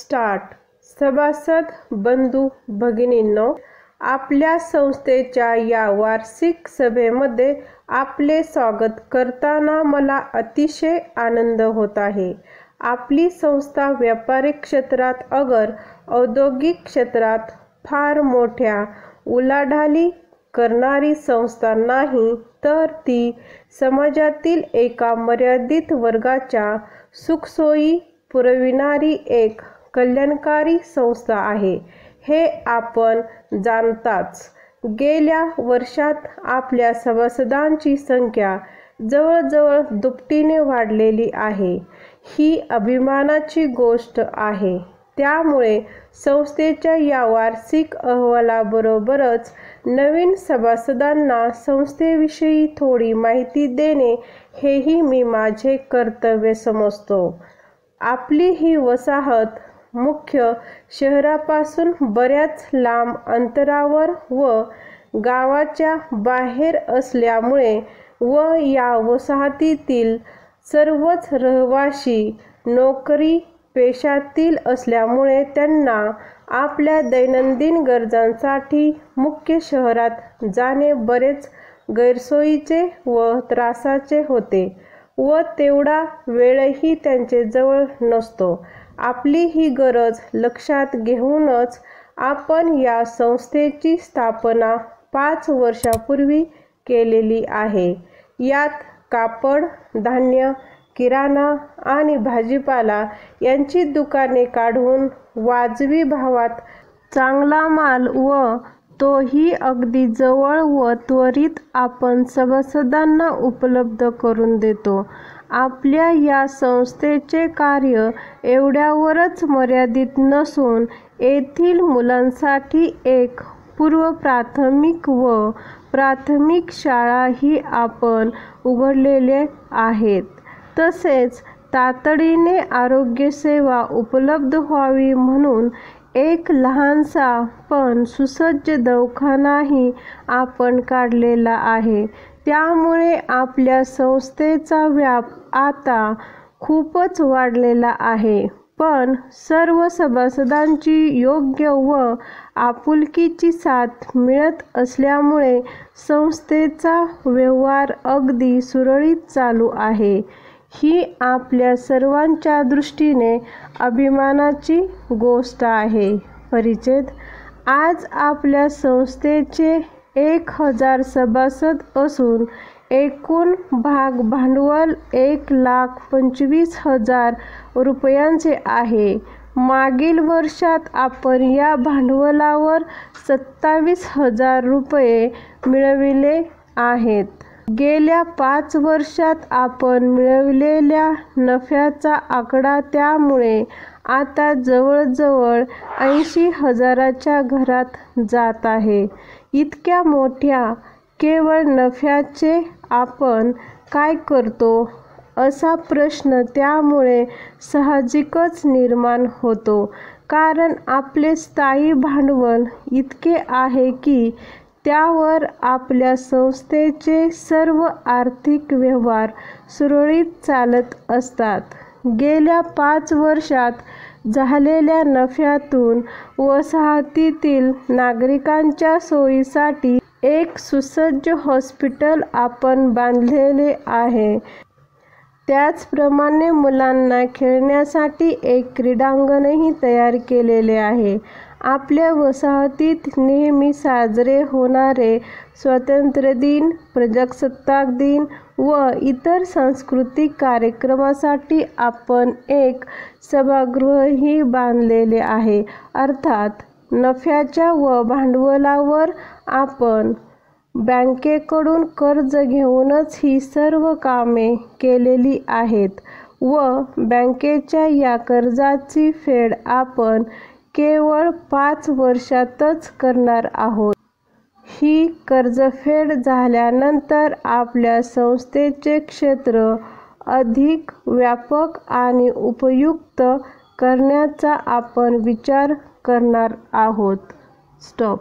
Start. सभासद बंधू भगिनींनो, आपल्या संस्थेच्या या वार्षिक सभेमध्ये आपले स्वागत करताना मला अतिशय आनंद होत आहे. आपली संस्था व्यापारिक क्षेत्रात अगर औद्योगिक क्षेत्रात फार मोठ्या उलाढाली करणारी संस्था नाही, तर ती समाजातील एका मर्यादित वर्गाच्या सुखसोयी पुरविणारी एक कल्याणकारी संस्था आहे, हे आपण जाणताच. गेल्या वर्षात आपल्या सभासदांची संख्या जवळजवळ दुपटीने वाढलेली आहे. ही अभिमानाची गोष्ट आहे. त्यामुळे संस्थेच्या या वार्षिक अहवालाबरोबरच नवीन सभासदांना संस्थेविषयी थोडी माहिती देणे हेही मी माझे कर्तव्य समजतो. आपली ही वसाहत मुख्य शहरापासून बऱ्याच लांब अंतरावर व गावाच्या बाहेर असल्यामुळे व या वसाहतीतील सर्वच रहिवासी नोकरी पेशातील असल्यामुळे त्यांना आपल्या दैनंदिन गरजांसाठी मुख्य शहरात जाणे बरेच गैरसोयीचे व त्रासाचे होते व तेवढा वेळही त्यांच्याजवळ नसतो. आपली ही गरज लक्षात घेऊनच आपण या संस्थेची स्थापना 5 वर्षापूर्वी केलेली आहे. यात कापड, धान्य, किराणा आणि भाजीपाला यांची दुकाने काढून वाजवी भावात चांगला माल व तोही अगदी जवळ व त्वरित आपण सभासदांना उपलब्ध करून देतो. आपल्या या संस्थेचे कार्य एवढ्यावरच मर्यादित नसून येथील मुलांसाठी एक पूर्वप्राथमिक व प्राथमिक शाळाही आपण उघडलेले आहेत. तसेच तातडीने आरोग्यसेवा उपलब्ध व्हावी म्हणून एक लहानसा पण सुसज्ज दवाखानाही आपण काढलेला आहे. त्यामुळे आपल्या संस्थेचा व्याप आता खूपच वाढलेला आहे. पण सर्व सभासदांची योग्य व आपुलकीची साथ मिळत असल्यामुळे संस्थेचा व्यवहार अगदी सुरळीत चालू आहे. ही आपल्या सर्वांच्या दृष्टीने अभिमानाची गोष्ट आहे. परिच्छेद. आज आपल्या संस्थेचे 1000 सभासद असून एकूण भाग भांडवल 1,25,000 रुपयांचे आहे. मागील वर्षात आपण या भांडवलावर 27,000 रुपये मिळविले आहेत. गेल्या 5 वर्षात आपण मिळविलेल्या नफ्याचा आकडा त्यामुळे आता जवळजवळ 80,000च्या घरात जात आहे. इतक्या मोठ्या केवळ नफ्याचे आपण काय करतो, असा प्रश्न त्यामुळे साहजिकच निर्माण होतो. कारण आपले स्थायी भांडवल इतके आहे की त्यावर आपल्या संस्थेचे सर्व आर्थिक व्यवहार सुरळीत चालत असतात. गेल्या 5 वर्षात झालेल्या नफ्यातून वसाहतीतील नागरिकांच्या सोयीसाठी एक सुसज्ज हॉस्पिटल आपण बांधलेले आहे. त्याचप्रमाणे मुलांना खेळण्यासाठी एक क्रीडांगणही तयार केलेले आहे. आपल्या वसाहतीत नेहमी साजरे होणारे स्वातंत्र्यदिन, प्रजासत्ताक दिन व इतर सांस्कृतिक कार्यक्रमासाठी आपण एक सभागृहही बांधलेले आहे. अर्थात नफ्याच्या व भांडवलावर आपण बँकेकडून कर्ज घेऊनच ही सर्व कामे केलेली आहेत व बँकेच्या या कर्जाची फेड आपण केवळ 5 वर्षातच करणार आहोत. ही कर्जफेड झाल्यानंतर आपल्या संस्थेचे क्षेत्र अधिक व्यापक आणि उपयुक्त करण्याचा आपण विचार करणार आहोत. स्टॉप.